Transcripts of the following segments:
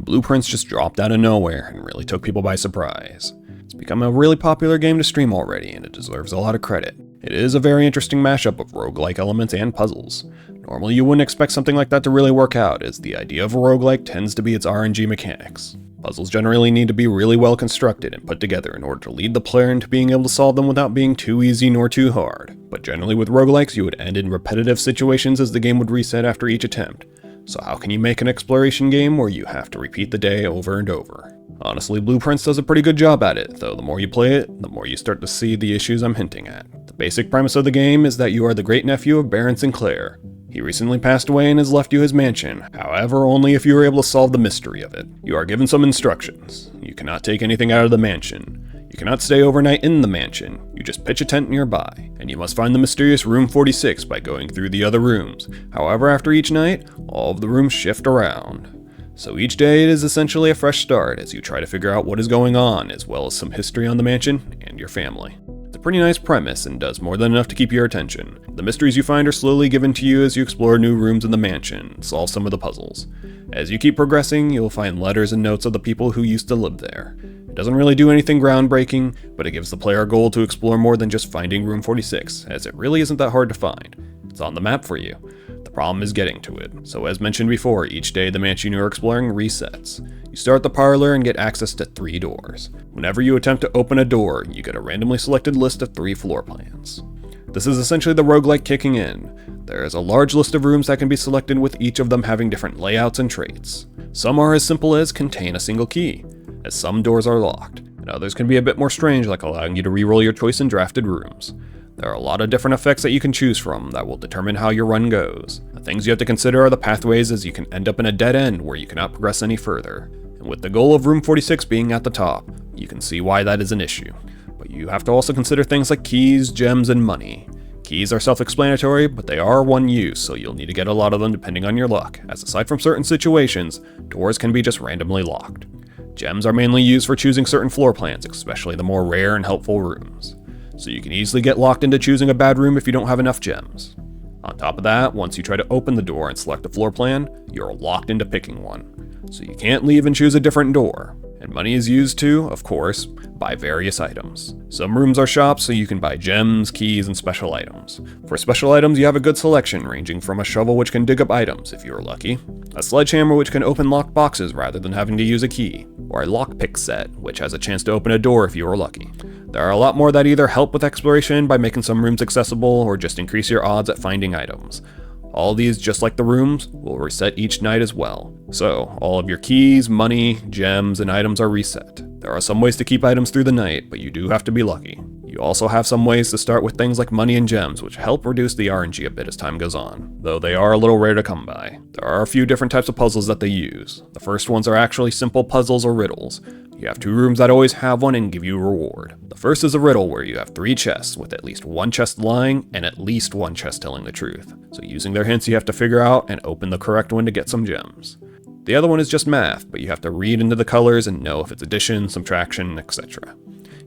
blueprints just dropped out of nowhere and really took people by surprise. It's become a really popular game to stream already, and it deserves a lot of credit. It is a very interesting mashup of roguelike elements and puzzles. Normally you wouldn't expect something like that to really work out, as the idea of a roguelike tends to be its RNG mechanics. Puzzles generally need to be really well constructed and put together in order to lead the player into being able to solve them without being too easy nor too hard. But generally with roguelikes, you would end in repetitive situations as the game would reset after each attempt. So how can you make an exploration game where you have to repeat the day over and over? Honestly, Blueprints does a pretty good job at it, though the more you play it, the more you start to see the issues I'm hinting at. The basic premise of the game is that you are the great-nephew of Baron Sinclair. He recently passed away and has left you his mansion, however only if you are able to solve the mystery of it. You are given some instructions. You cannot take anything out of the mansion. You cannot stay overnight in the mansion. You just pitch a tent nearby, and you must find the mysterious room 46 by going through the other rooms. However, after each night, all of the rooms shift around. So each day it is essentially a fresh start as you try to figure out what is going on, as well as some history on the mansion and your family. It's a pretty nice premise and does more than enough to keep your attention. The mysteries you find are slowly given to you as you explore new rooms in the mansion and solve some of the puzzles. As you keep progressing, you'll find letters and notes of the people who used to live there. It doesn't really do anything groundbreaking, but it gives the player a goal to explore more than just finding room 46, as it really isn't that hard to find. It's on the map for you. The problem is getting to it. So as mentioned before, each day the mansion you are exploring resets. You start the parlor and get access to 3 doors. Whenever you attempt to open a door, you get a randomly selected list of 3 floor plans. This is essentially the roguelike kicking in. There is a large list of rooms that can be selected, with each of them having different layouts and traits. Some are as simple as contain a single key, as some doors are locked, and others can be a bit more strange, like allowing you to reroll your choice in drafted rooms. There are a lot of different effects that you can choose from that will determine how your run goes. The things you have to consider are the pathways, as you can end up in a dead end where you cannot progress any further. And with the goal of room 46 being at the top, you can see why that is an issue. But you have to also consider things like keys, gems, and money. Keys are self-explanatory, but they are one use, so you'll need to get a lot of them depending on your luck, as aside from certain situations, doors can be just randomly locked. Gems are mainly used for choosing certain floor plans, especially the more rare and helpful rooms. So you can easily get locked into choosing a bad room if you don't have enough gems. On top of that, once you try to open the door and select a floor plan, you're locked into picking one. So you can't leave and choose a different door. And money is used to, of course, buy various items. Some rooms are shops, so you can buy gems, keys, and special items. For special items, you have a good selection, ranging from a shovel which can dig up items if you're lucky, a sledgehammer which can open locked boxes rather than having to use a key, or a lockpick set, which has a chance to open a door if you are lucky. There are a lot more that either help with exploration by making some rooms accessible, or just increase your odds at finding items. All these, just like the rooms, will reset each night as well. So, all of your keys, money, gems, and items are reset. There are some ways to keep items through the night, but you do have to be lucky. You also have some ways to start with things like money and gems, which help reduce the RNG a bit as time goes on, though they are a little rare to come by. There are a few different types of puzzles that they use. The first ones are actually simple puzzles or riddles. You have 2 rooms that always have one and give you a reward. The first is a riddle where you have 3 chests, with at least 1 chest lying and at least 1 chest telling the truth. So using their hints, you have to figure out and open the correct one to get some gems. The other one is just math, but you have to read into the colors and know if it's addition, subtraction, etc.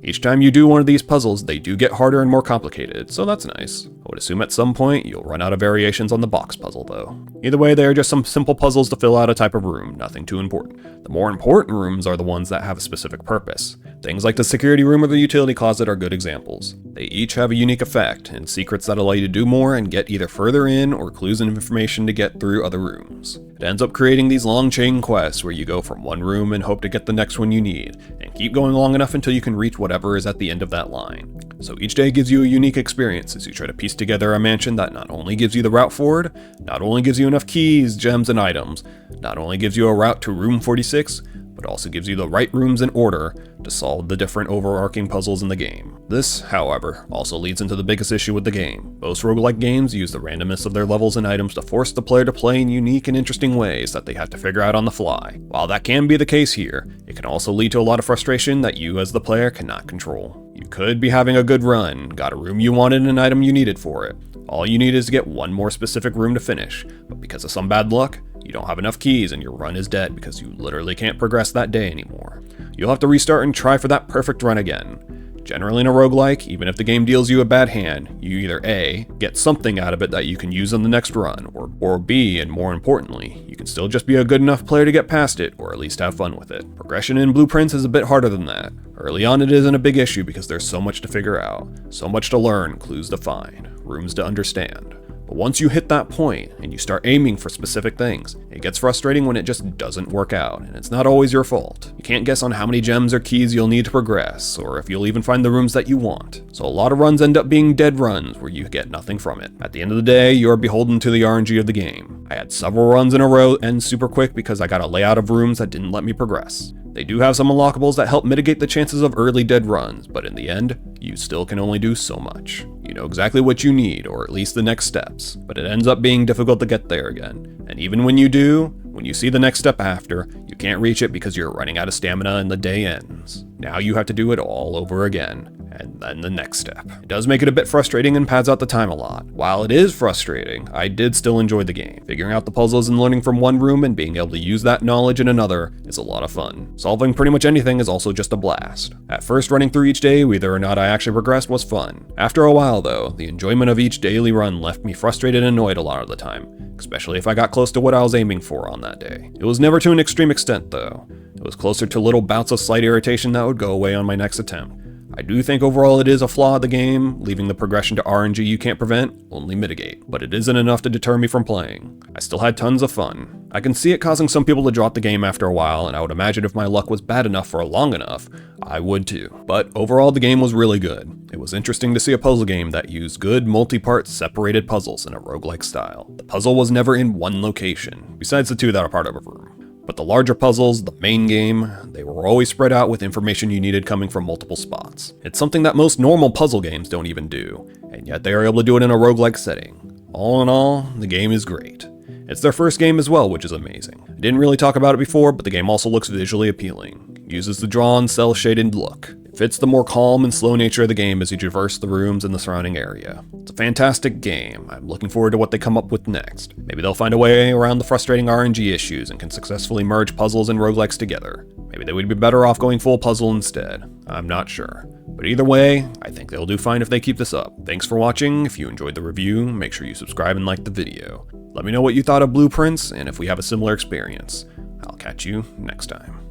Each time you do one of these puzzles, they do get harder and more complicated, so that's nice. I would assume at some point you'll run out of variations on the box puzzle though. Either way, they are just some simple puzzles to fill out a type of room, nothing too important. The more important rooms are the ones that have a specific purpose. Things like the security room or the utility closet are good examples. They each have a unique effect, and secrets that allow you to do more and get either further in or clues and information to get through other rooms. It ends up creating these long chain quests where you go from one room and hope to get the next one you need, and keep going long enough until you can reach whatever is at the end of that line. So each day gives you a unique experience as you try to piece together a mansion that not only gives you the route forward, not only gives you enough keys, gems, and items, not only gives you a route to room 46, but also gives you the right rooms in order to solve the different overarching puzzles in the game. This, however, also leads into the biggest issue with the game. Most roguelike games use the randomness of their levels and items to force the player to play in unique and interesting ways that they have to figure out on the fly. While that can be the case here, it can also lead to a lot of frustration that you as the player cannot control. You could be having a good run, got a room you wanted and an item you needed for it. All you need is to get one more specific room to finish, but because of some bad luck, you don't have enough keys and your run is dead because you literally can't progress that day anymore. You'll have to restart and try for that perfect run again. Generally in a roguelike, even if the game deals you a bad hand, you either A, get something out of it that you can use on the next run, or B, and more importantly, you can still just be a good enough player to get past it, or at least have fun with it. Progression in Blueprints is a bit harder than that. Early on it isn't a big issue because there's so much to figure out, so much to learn, clues to find, rooms to understand. But once you hit that point and you start aiming for specific things, it gets frustrating when it just doesn't work out, and it's not always your fault. You can't guess on how many gems or keys you'll need to progress, or if you'll even find the rooms that you want. So a lot of runs end up being dead runs where you get nothing from it. At the end of the day, you're beholden to the RNG of the game. I had several runs in a row end super quick because I got a layout of rooms that didn't let me progress. They do have some unlockables that help mitigate the chances of early dead runs, but in the end, you still can only do so much. You know exactly what you need, or at least the next steps, but it ends up being difficult to get there again. And even when you do, when you see the next step after, you can't reach it because you're running out of stamina and the day ends. Now you have to do it all over again, and then the next step. It does make it a bit frustrating and pads out the time a lot. While it is frustrating, I did still enjoy the game. Figuring out the puzzles and learning from one room and being able to use that knowledge in another is a lot of fun. Solving pretty much anything is also just a blast. At first, running through each day, whether or not I actually progressed was fun. After a while though, the enjoyment of each daily run left me frustrated and annoyed a lot of the time, especially if I got close to what I was aiming for on that day. It was never to an extreme extent though. It was closer to little bouts of slight irritation that would go away on my next attempt. I do think overall it is a flaw of the game, leaving the progression to RNG you can't prevent, only mitigate, but it isn't enough to deter me from playing. I still had tons of fun. I can see it causing some people to drop the game after a while, and I would imagine if my luck was bad enough for long enough, I would too. But overall the game was really good. It was interesting to see a puzzle game that used good multi-part separated puzzles in a roguelike style. The puzzle was never in one location, besides the two that are part of a room. But the larger puzzles, the main game, they were always spread out with information you needed coming from multiple spots. It's something that most normal puzzle games don't even do, and yet they are able to do it in a roguelike setting. All in all, the game is great. It's their first game as well, which is amazing. I didn't really talk about it before, but the game also looks visually appealing. It uses the drawn, cel-shaded look. It fits the more calm and slow nature of the game as you traverse the rooms and the surrounding area. It's a fantastic game. I'm looking forward to what they come up with next. Maybe they'll find a way around the frustrating RNG issues and can successfully merge puzzles and roguelikes together. Maybe they would be better off going full puzzle instead. I'm not sure. But either way, I think they'll do fine if they keep this up. Thanks for watching. If you enjoyed the review, make sure you subscribe and like the video. Let me know what you thought of Blueprints and if we have a similar experience. I'll catch you next time.